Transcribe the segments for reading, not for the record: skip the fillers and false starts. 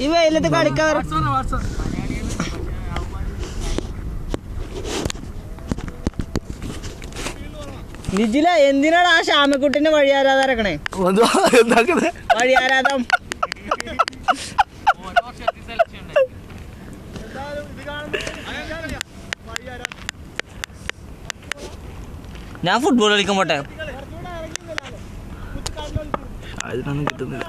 ഈ വെയിലത്ത് കളിക്കാറ് നിജില എന്തിനാണ് ആ ശ്യാമക്കുട്ടിന്റെ വഴിയാരാധരക്കണേ? വഴിയാരാധം ഞാൻ ഫുട്ബോൾ കളിക്കാൻ പോട്ടെ. അതിനൊന്നും കിട്ടുന്നില്ല.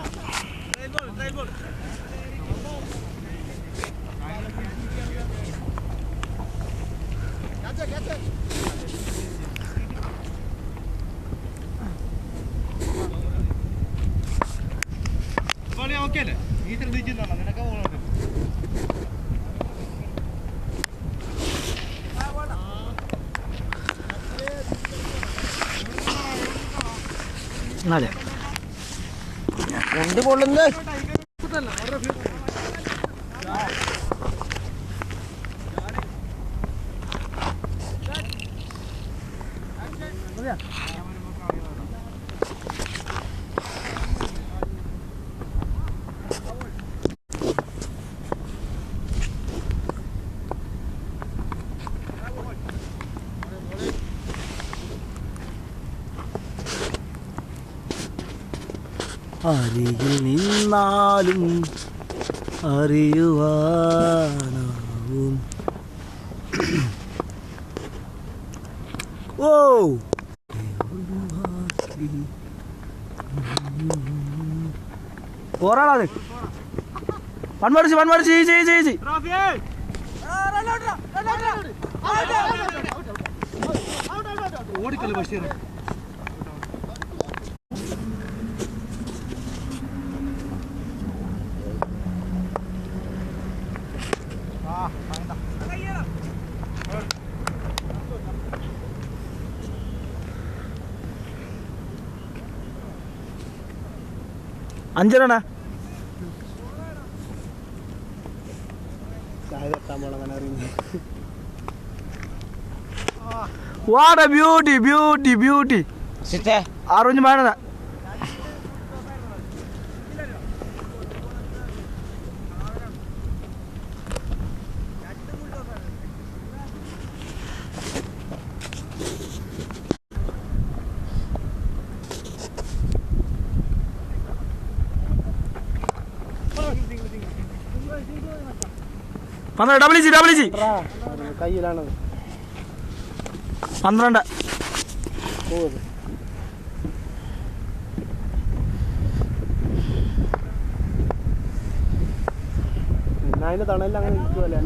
രണ്ട് പൊള്ളുന്ന അരികിൽ നിന്നാലും അറിയുവാനാവും. ഓ പോരാളത് പൺമടിച്ച് ചേച്ചി ഓടിക്കല്ലേ ബഷീർ. അഞ്ചരണ വാട്ട് എ ബ്യൂട്ടി ആറുഞ്ഞ് മാറണ. ഡബിൾ ജി കയ്യിലാണ് 12 അതിന്റെ തണലിൽ അങ്ങനെ ഇരിക്കുമല്ലേ.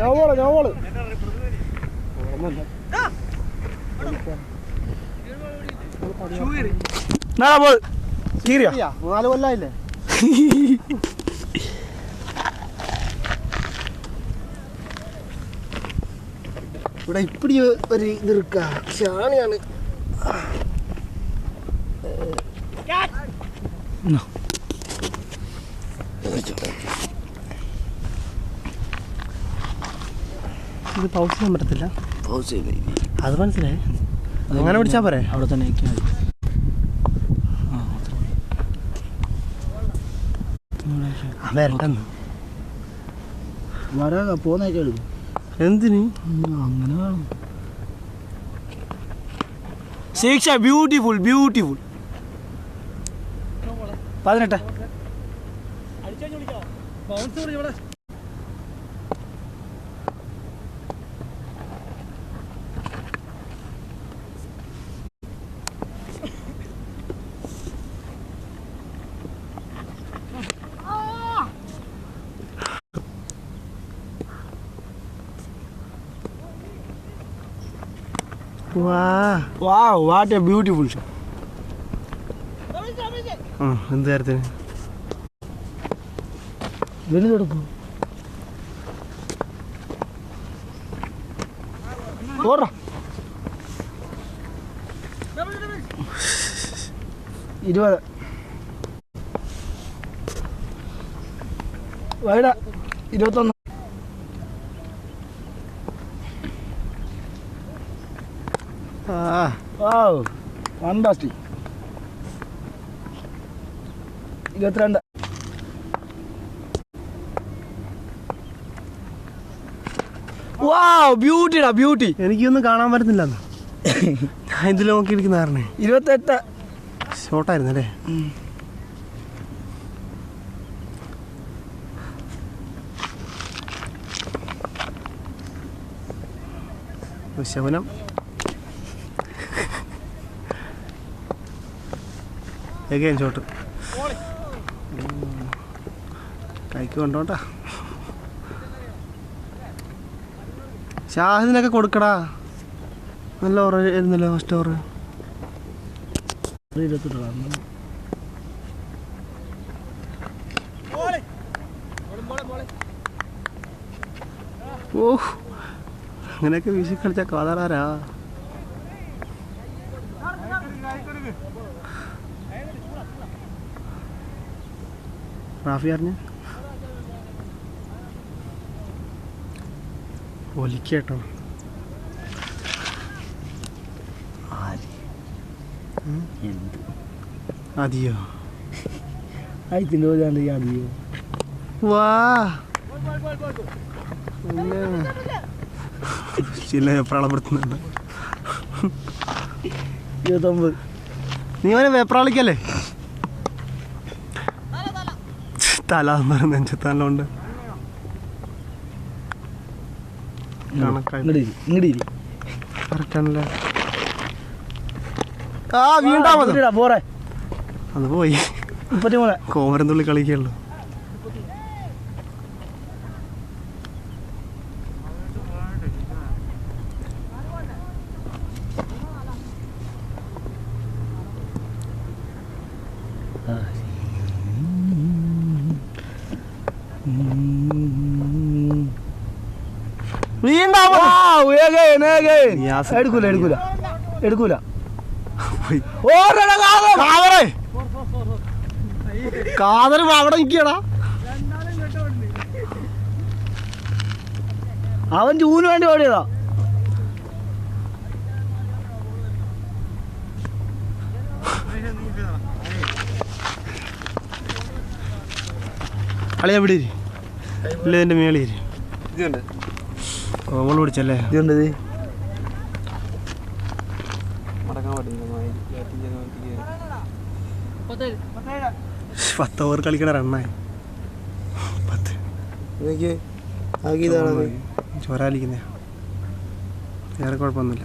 നോവോള് കീറിയാ 4 കൊല്ലായില്ലേ. ഇവിടെ ഇപ്പടി ഒരു ഇത് ഇരിക്ക ഷാണിയാണ്. ഇത് പൗസ് ചെയ്യാൻ പറ്റത്തില്ല. അത് മനസ്സിലായി. അങ്ങനെ പിടിച്ചാൽ പോരെ. അവിടെ തന്നെ വരട്ടെന്ന് വരാ പോന്നേക്കെ എടുക്കും. എന്തിന് അങ്ങനെ വേണം. ശിക്ഷ beautiful 18. Wow, what a beautiful shot. എന്ത് കാര്യത്തിന് വലുതെടുക്കും. ഓടാ 20 വൈഡ 21. ഫാന്റാസ്റ്റിക് 22. ബ്യൂട്ടിടാ ബ്യൂട്ടി. എനിക്കൊന്നും കാണാൻ പറ്റുന്നില്ല. ഞാൻ ഇതിൽ നോക്കിയിരിക്കുന്ന കാരണം 28. ഷോർട്ടായിരുന്നല്ലേ? ശവനം എഗൈൻ ഷോട്ട്. കൈക്ക് കൊണ്ടോട്ടാ. ഷാഹിദിനൊക്കെ കൊടുക്കടാ. നല്ല ഓവർ ആയിരുന്നല്ലോ ഫസ്റ്റ് ഓവർ. 28. ഓ അങ്ങനെയൊക്കെ വീശി കളിച്ച കാതാറാരാ. റാഫി അറിഞ്ഞ ഒലിക്കേട്ടോ. അതിയോ അതിയോ വാ ചില വെപ്രാളപ്പെടുത്തുന്നുണ്ട്. 29. നീ അവനെ വെപ്രാളിക്കല്ലേ? തല നെഞ്ചത്താലുണ്ട്. കറക്റ്റാണല്ലേ? പോരെ അത് പോയി. 33. കോമരം തുള്ളി കളിക്കുള്ളൂ. എടുക്കൂല. കാതറ് അവിടെ നിൽക്കടാ. അവൻ ചൂന് വേണ്ടി ഓടിയതാ. കളിയാ വിടീ. ഇല്ല ഇതിന്റെ മേളി കോമൾ പിടിച്ചല്ലേ? ഇതുണ്ട്. 10 ഓവർ കളിക്കണ റണ്ണായി. 10 ചോരാലിക്കുന്നേ. വേറെ കുഴപ്പമൊന്നുമില്ല.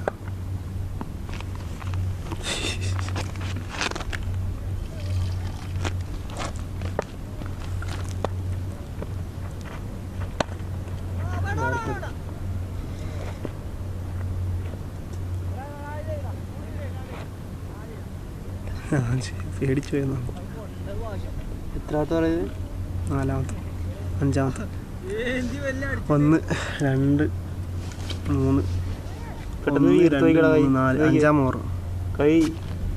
പേടിച്ചു പോയെന്നോ. എത്രാമത്തെ പറയുന്നത്? 4ാമത്തെ 5ാമത്തെ. 1 2 3 4 5ാം ഓവർ. കൈ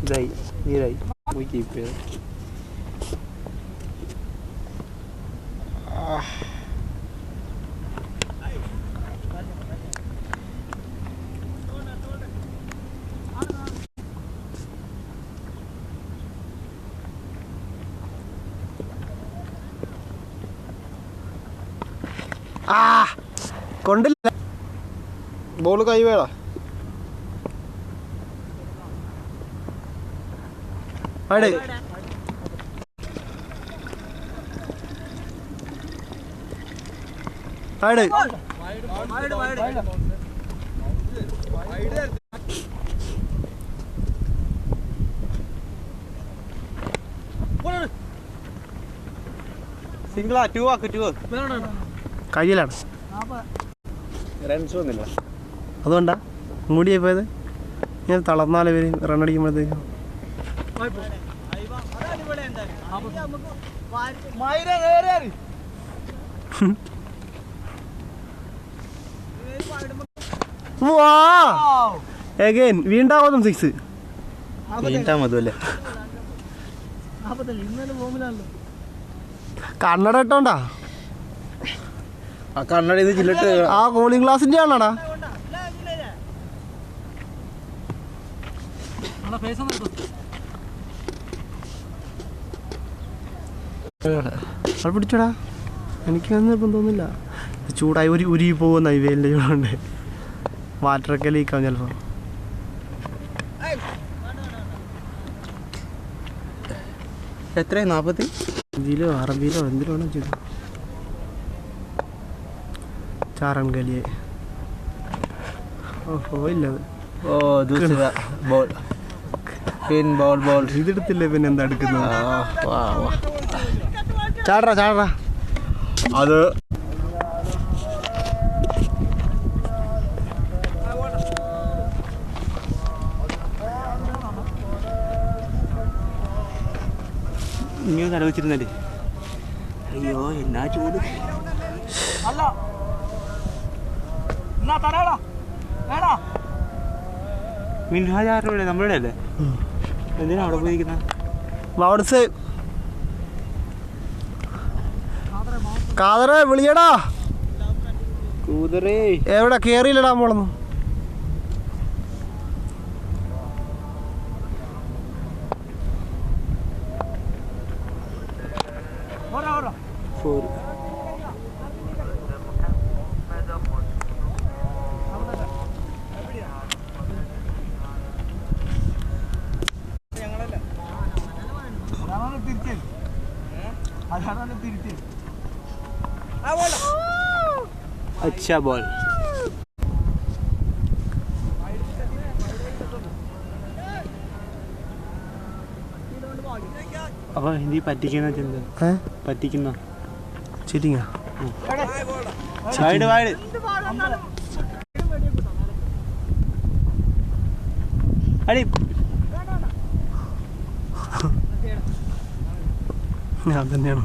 ഇതായി നീരായി പോയി കീപ്പ് ചെയ്ത്. കൊണ്ടില്ല. ബോള് കൈ വേടാ. സിംഗിളാ 2 ആക്ക് 2 കയ്യിലാണ്. റൺസ് വന്നില്ല. അതുകൊണ്ടാ മൂടിയായി പോയത്. ഞാൻ തളർന്നാലേ പേര് റണ്ണടിക്കുമ്പോഴത്തേക്കും. വീണ്ടാമതും 6. വീണ്ടാമതുമല്ലേ? കണ്ണട ഇട്ടോണ്ടാ. ആ കണ്ണട ഇത് ജില്ലട്ട് ആ കൂളിംഗ് ഗ്ലാസിന്റെ ആണോടാ? അത് പിടിച്ചോടാ, എനിക്കൊന്നും ഇപ്പം തോന്നില്ല. ചൂടായി ഉരുകി പോകുന്ന വെയിലിൻ്റെ ചൂടുണ്ട്. വാട്ടറൊക്കെ ലീക്കാവും ചിലപ്പോൾ. എത്രയാണ് 40 ഹിന്ദിയിലോ അറബിയിലോ എന്തിലോ വേണം ചെയ്തു. चारण के लिए ഓഹോ ഇല്ലത് ഓ ദൂസര ബോൾ പിൻ ബോൾ ബോൾ ഇതെടുത്തില്ലേ പിന്നെ എന്താ എടുക്കുന്നത്? ചാടറാ ചാടറാ അത് ഇങ്ങനെ തലവെച്ചിരുന്നല്ലേ. അയ്യോ എന്നാ ചൂട്. മിൻഹാജാരുടെ നമ്മളുടെ അല്ലേ? എന്തിനാ അവിടെ പോയിരിക്കുന്ന? കാതറേ വിളിയടാ. കൂതറേ എവിടെ കേറിയില്ലടാ നമ്മളൊന്നും. अच्छा बॉल അപ്പൊ ഹിന്ദി പറ്റിക്കുന്ന പറ്റിക്കുന്ന ചീറ്റിങ്ങാ വൈഡ് വൈഡ് അടി ഞാൻ തന്നെയാണോ?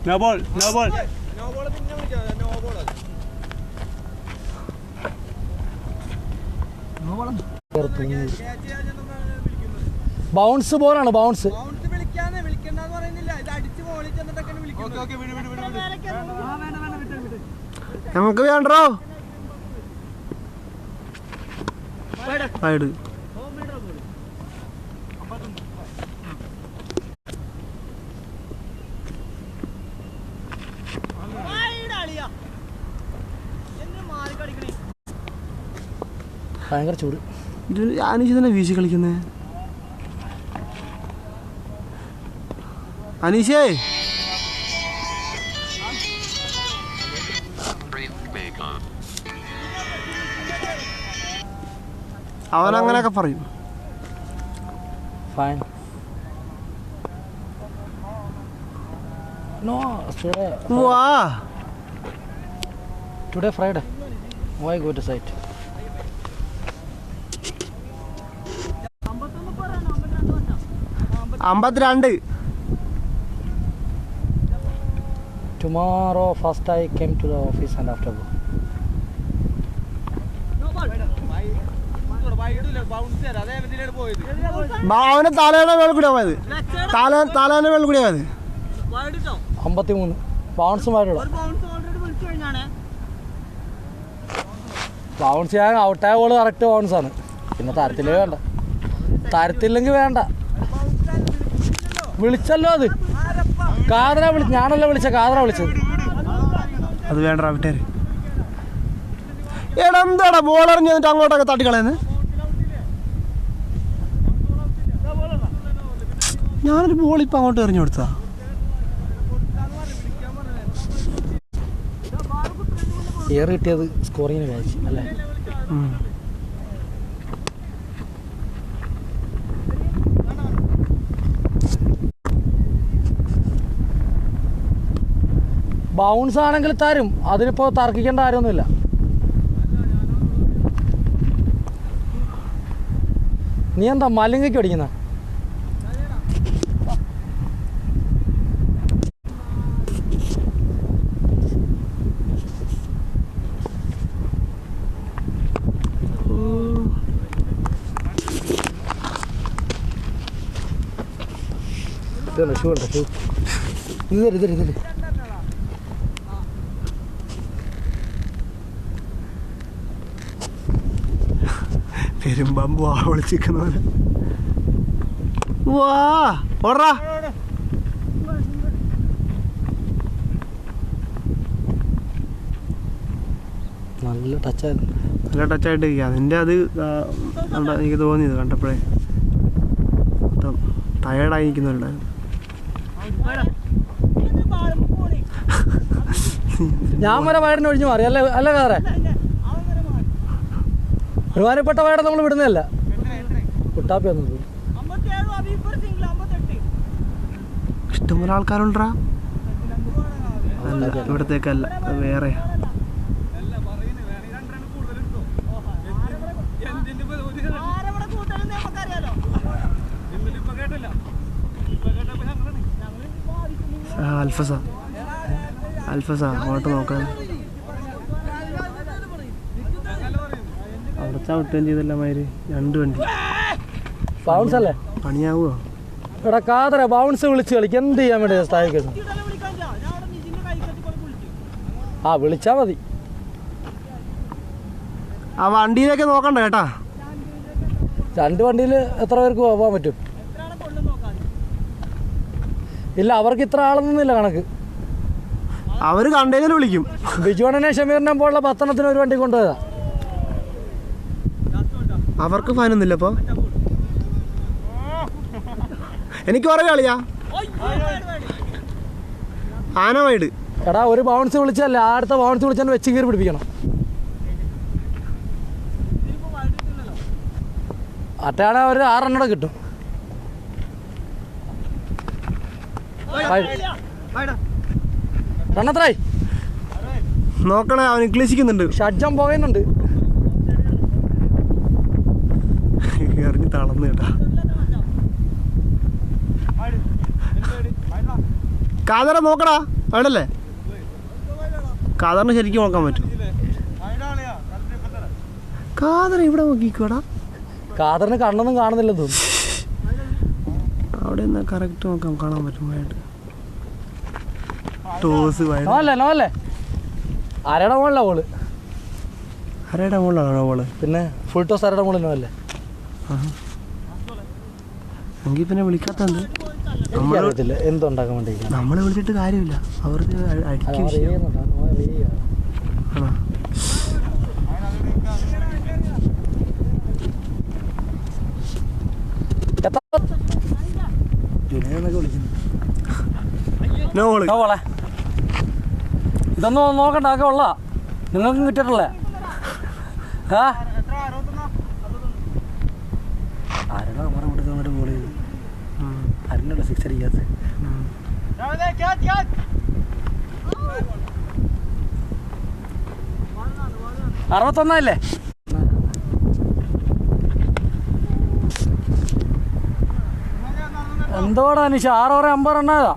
No ball no ball bounce ബോളാണ് ബൗൺസ്. നമുക്ക് വേണ്ടോ വൈഡ്. ഭയങ്കര ചൂട്. ഇത് അനീഷ് തന്നെ വീശി കളിക്കുന്നേ. അനീഷേ അവനങ്ങനെയൊക്കെ പറയും. Fine. No, വാ today Friday. Why go to site? അമ്പത്തിരണ്ട്. Tomorrow first I came to the office and after go. അവന് തലേനെ മേൽ കൂടിയാ പോയത്. തലേനെ മേൽ കൂടിയാ പോയത്. 53 ബൗൺസ് മാറിയുള്ളൂ. ബൗൺസ് ചെയ്യാൻ ഔട്ടായ ബോൾ കറക്റ്റ് ബൗൺസ് ആണ്. പിന്നെ തരത്തിലേ വേണ്ട, തരത്തില്ലെങ്കിൽ വേണ്ട. വിളിച്ചല്ലോ അത് കാതറ വിളിച്ചു, ഞാനല്ല വിളിച്ച കാതറ വിളിച്ചത്. അത് വേണ്ട വിട്ടേര്. എടാ എന്താടാ ബോൾ എറിഞ്ഞ് എന്നിട്ട് അങ്ങോട്ടൊക്കെ തട്ടിക്കളയുന്നത്? ഞാനൊരു ബോൾ ഇപ്പം അങ്ങോട്ട് എറിഞ്ഞു കൊടുത്താ. എയർ കിട്ടിയത് സ്കോറിങ്ങിന് മാച്ച് അല്ലേ? ബൗൺസ് ആണെങ്കിൽ തരും, അതിനിപ്പോൾ തർക്കിക്കേണ്ട കാര്യമൊന്നുമില്ല. നീ എന്താ മലിംഗയ്ക്ക് അടിക്കുന്ന? ഷൂ ഉണ്ടോ? ഷൂ ഇതിൽ പെരുമ്പമ്പ് വാ വിളിച്ചിരിക്കുന്നവന്. വാ ഓടാ. നല്ല ടച്ചായിരുന്നു. നല്ല ടച്ചായിട്ട് ഇരിക്കുക. അതിൻ്റെ അത് എനിക്ക് തോന്നിയത് കണ്ടപ്പോഴേ മൊത്തം ടയേർഡായി നിൽക്കുന്നുണ്ടായിരുന്നു. ഞാൻ വരെ വയറിന് ഒഴിഞ്ഞു മാറി അല്ലേ അല്ല കാറെ. ഒരുമാനപ്പെട്ട വയറെ നമ്മൾ വിടുന്നതല്ല. കുട്ടാപ്പി വന്നത് ഇഷ്ടംപോലെ ആൾക്കാരുണ്ടാ. അല്ല ഇവിടത്തേക്കല്ല, വേറെ. അൽഫസ അങ്ങോട്ട് നോക്കാൻ അവിടുത്തെ വിട്ടുകയും ചെയ്തല്ല മാതിരി 2 വണ്ടി ബൗൺസ് അല്ലേ പണിയാവുമോ? എടാ കാതറ ബൗൺസ് വിളിച്ച് കളിക്ക്. എന്ത് ചെയ്യാൻ വേണ്ടി സ്ഥാപിക്കുന്നു? ആ വിളിച്ചാ മതി. ആ വണ്ടിയിലേക്ക് നോക്കണ്ട കേട്ടാ. 2 വണ്ടിയിൽ എത്ര പേർക്ക് പോകാൻ പറ്റും? ഇല്ല, അവർക്ക് ഇത്ര ആളൊന്നുമില്ല കണക്ക്. അവര് കണ്ടെയ്നർ വിളിക്കും. ബിജുവണ്ണനെ ഷമീറിനെ പോലുള്ള 10 എണ്ണത്തിന് ഒരു വണ്ടി കൊണ്ടുപോയതാ. അവർക്ക് ഫൈനൊന്നുമില്ല ഇപ്പോൾ. എനിക്ക് പറയാ കളിയാ ആന വൈഡ്. എടാ ഒരു ബൗൺസ് വിളിച്ചല്ലേ, അടുത്ത ബൗൺസ് വിളിച്ചാൽ വെച്ച് കീറി പിടിപ്പിക്കണം. അറ്റാണ് ഒരു 6 എണ്ണോടെ കിട്ടും. റണ്ണത്രായി നോക്കണേ, അവൻ ഇംഗ്ലീഷിക്കുന്നുണ്ട്. ഷഡ്ജം പോകുന്നുണ്ട്. എറിഞ്ഞ് തളർന്നു കേട്ടാ. കാതറ നോക്കടാ, വേണ്ടല്ലേ? കാതറിന് ശരിക്കും നോക്കാൻ പറ്റും. കാതറ ഇവിടെ നോക്കിക്കോടാ. കാതറിന് കണ്ണൊന്നും കാണുന്നില്ലെന്ന് തോന്നുന്നു. അവിടെ നിന്ന് കറക്റ്റ് നോക്കാം, കാണാൻ പറ്റും. ടോസ് നോല്ലേ നോല്ലേ. ആരുടെ മുകളിലാ ബോള്? ആരുടെ മുകളിലാണോ ബോള്? പിന്നെ ഫുൾ ടോസ് ആരുടെ മുകളിൽ അല്ലേ? എങ്കിൽ പിന്നെ വിളിക്കാത്തത് എനിക്കറിയത്തില്ല എന്തുണ്ടാക്കാൻ വേണ്ടി. നമ്മളെ വിളിച്ചിട്ട് കാര്യമില്ല, അവർക്ക് അടിക്കും. ആണോ? ഇതൊന്നും നോക്കണ്ട, ഒക്കെ ഉള്ള നിങ്ങൾക്കും കിട്ടിയിട്ടില്ലേ? ആരാണോ നമ്മുടെ ഇവിടുത്തെ അങ്ങോട്ട് ബോൾ ചെയ്തു? ആരുന്നല്ലോ 6 അടിക്കാത്ത. 61 എന്തോടാ നിഷ? 6 ഓവർ 50 റണ്ണായതാ.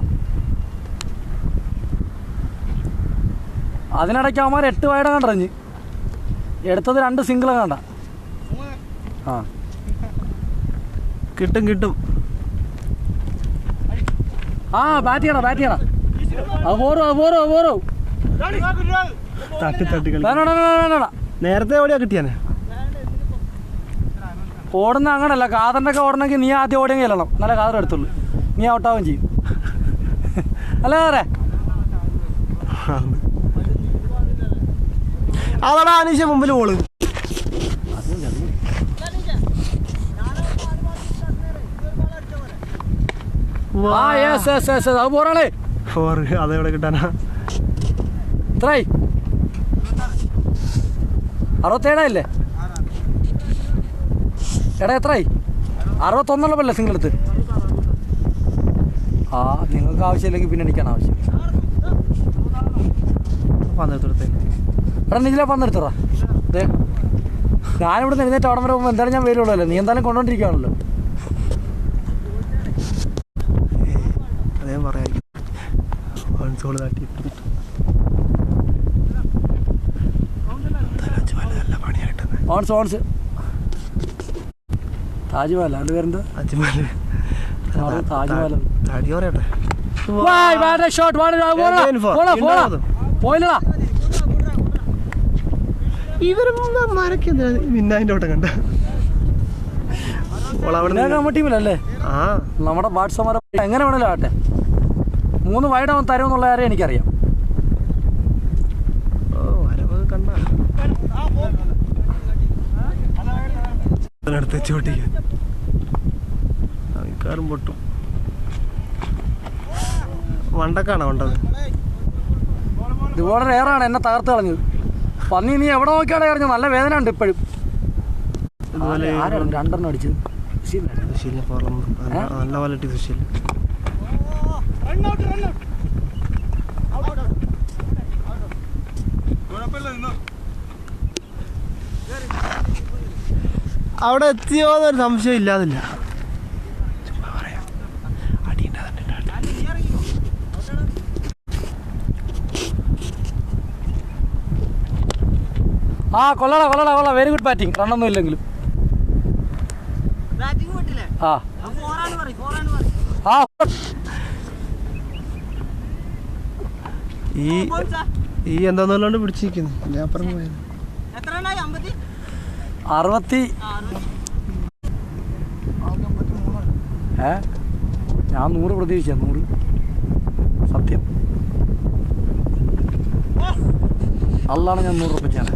അതിനിടയ്ക്ക് അവന്മാർ 8 വൈഡ് കണ്ടറിഞ്ഞ് എടുത്തത് 2 സിംഗിൾ കണ്ട. ആ കിട്ടും കിട്ടും. ആ ബാറ്റ് ചെയ്യണം ബാറ്റ് ചെയ്യണം. അത് പോരോ തട്ടി തട്ടി കളി. വേണ്ട. നേരത്തെ എവിടെയാ കിട്ടിയാനെ? ഓടുന്ന അങ്ങനല്ല, കാതറിൻ്റെ ഒക്കെ ഓടണമെങ്കിൽ നീ ആദ്യം ഓടിയെങ്കിൽ ചെല്ലണം, നല്ല കാതർ എടുത്തുള്ളൂ. നീ ഔട്ടാവുകയും ചെയ്യും. അല്ലേ കാതറേ? അതാടാ അനീഷ മുമ്പിൽ ബോള്. അത് പോരാളേ. അതെവിടെ കിട്ടാനാ? എത്രയായി? 67 അല്ലേ? എടാ എത്രയായി? 61 സിംഗിൾ എടുത്ത്. ആ നിങ്ങൾക്ക് ആവശ്യമില്ലെങ്കിൽ പിന്നെ എനിക്കാണ് ആവശ്യം. എടാ നീല പന്നെടുത്തടാ. അതെ ഞാനിവിടെ നിന്ന് എഴുന്നേറ്റ് അവിടെ വരെ പോകുമ്പോൾ എന്തായാലും ഞാൻ വരുള്ളൂ. നീ എന്തായാലും കൊണ്ടുകൊണ്ടിരിക്കുകയാണല്ലോ. അതേ പറയാം. ഓൺസ് താജ്മഹൽ അവൻ്റെ പേരെന്താ? താജ്മഹൽ. പോയില്ലടാ. ഇവരൊക്കെ മിന്നായിൻ്റെ ഓട്ടം കണ്ട നമ്മുടെ ടീമിലല്ലേ ആ നമ്മുടെ ബാറ്റ്സ്മാരെ എങ്ങനെ വേണമല്ലോ ആട്ടെ 3 വൈഡ് അവൻ തരുമെന്നുള്ള കാര്യം എനിക്കറിയാം. കണ്ട ചോട്ടിക്കാൻ ആൾക്കാരും പൊട്ടും. വണ്ടക്കാണോ വേണ്ടത്? ഇതുപോലെ റേറാണ് എന്നെ തകർത്ത് കളഞ്ഞത്. പന്നി നീ എവിടെ നോക്കിയാണെ അറിഞ്ഞു. നല്ല വേദന ഉണ്ട് ഇപ്പോഴും. ആരാണ് 2 അടിച്ചത്? നല്ല ക്വാളിറ്റി സുശീൽ. അവിടെ എത്തിയോ എന്നൊരു സംശയം ഇല്ലാതില്ല. ആ കൊള്ളാം വെരി ഗുഡ് ബാറ്റിംഗ്. റണ്ണൊന്നും ഇല്ലെങ്കിലും ആ ഈ എന്താന്നല്ലാണ്ട് പിടിച്ചിരിക്കുന്നു. ഞാൻ പറഞ്ഞു പോയത് 60. ഞാൻ 100 പ്രതീക്ഷിച്ച 100 സത്യം. അല്ലാണ് ഞാൻ 100 ഉറപ്പിച്ചാണ്.